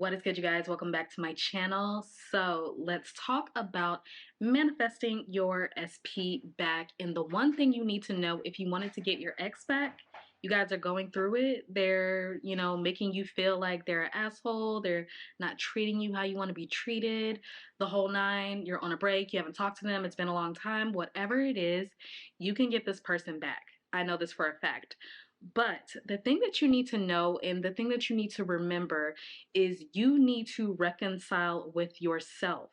What is good, you guys? Welcome back to my channel. So let's talk about manifesting your SP back. And the one thing you need to know if you wanted to get your ex back, you guys are going through it. They're, making you feel like they're an asshole. They're not treating you how you want to be treated. The whole nine. You're on a break. You haven't talked to them. It's been a long time. Whatever it is, you can get this person back. I know this for a fact. But the thing that you need to know and the thing that you need to remember is you need to reconcile with yourself.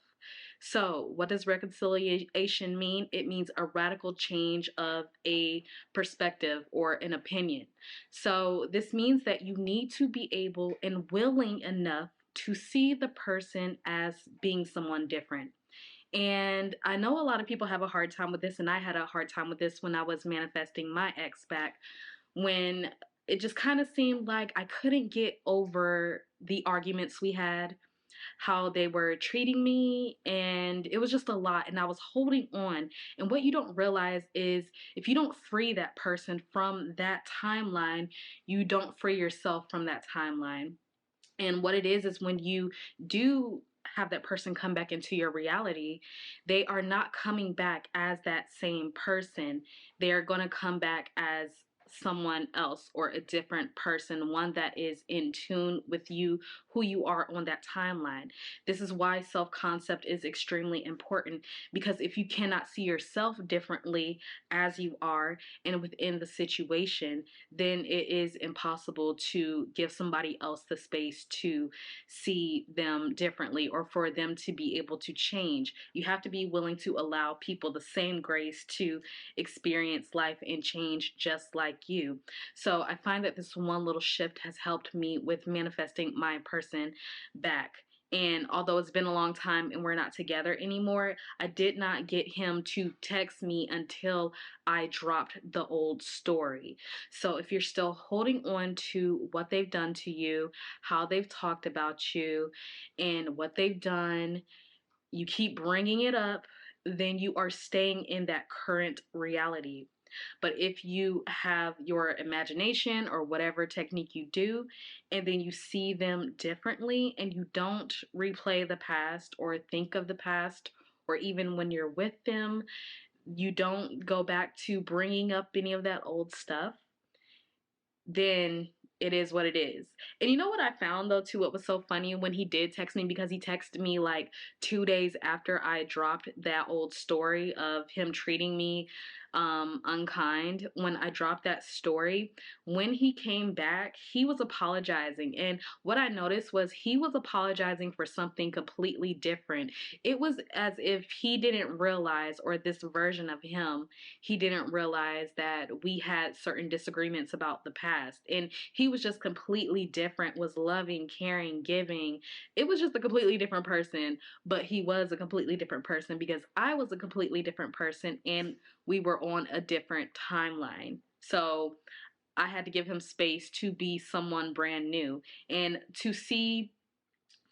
So what does reconciliation mean? It means a radical change of a perspective or an opinion. So this means that you need to be able and willing enough to see the person as being someone different. And I know a lot of people have a hard time with this, and I had a hard time with this when I was manifesting my ex back, when it just kind of seemed like I couldn't get over the arguments we had, how they were treating me, and it was just a lot, and I was holding on. And what you don't realize is if you don't free that person from that timeline, you don't free yourself from that timeline. And what it is when you do have that person come back into your reality, they are not coming back as that same person. They are going to come back as someone else or a different person, one that is in tune with you, who you are on that timeline. This is why self-concept is extremely important, because if you cannot see yourself differently as you are and within the situation, then it is impossible to give somebody else the space to see them differently or for them to be able to change. You have to be willing to allow people the same grace to experience life and change just like you. So I find that this one little shift has helped me with manifesting my person back. And although it's been a long time and we're not together anymore, I did not get him to text me until I dropped the old story. So if you're still holding on to what they've done to you, how they've talked about you, and what they've done, you keep bringing it up, then you are staying in that current reality. But if you have your imagination or whatever technique you do, and then you see them differently and you don't replay the past or think of the past, or even when you're with them, you don't go back to bringing up any of that old stuff, then it is what it is. And you know what I found though too, what was so funny when he did text me, because he texted me like 2 days after I dropped that old story of him treating me unkind. When I dropped that story, when he came back, he was apologizing. And what I noticed was he was apologizing for something completely different. It was as if he didn't realize, or this version of him, he didn't realize that we had certain disagreements about the past. And he was just completely different, was loving, caring, giving. It was just a completely different person, but he was a completely different person because I was a completely different person and we were on a different timeline. So I had to give him space to be someone brand new and to see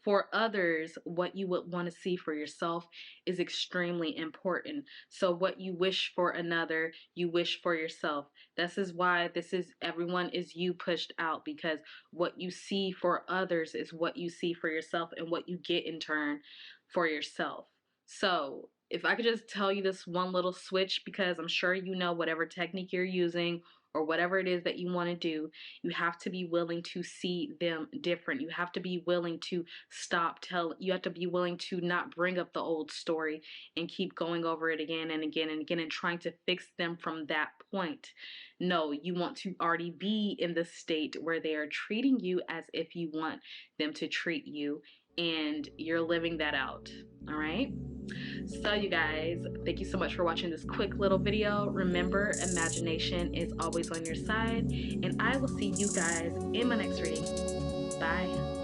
for others what you would want to see for yourself is extremely important. So what you wish for another, you wish for yourself. This is why this is everyone is you pushed out, because what you see for others is what you see for yourself and what you get in turn for yourself. So if I could just tell you this one little switch, because I'm sure you know whatever technique you're using or whatever it is that you want to do, you have to be willing to see them different. You have to be willing to you have to be willing to not bring up the old story and keep going over it again and again and again and trying to fix them from that point. No, you want to already be in the state where they are treating you as if you want them to treat you, and you're living that out. All right? So you guys, thank you so much for watching this quick little video. Remember, imagination is always on your side, and I will see you guys in my next reading. Bye.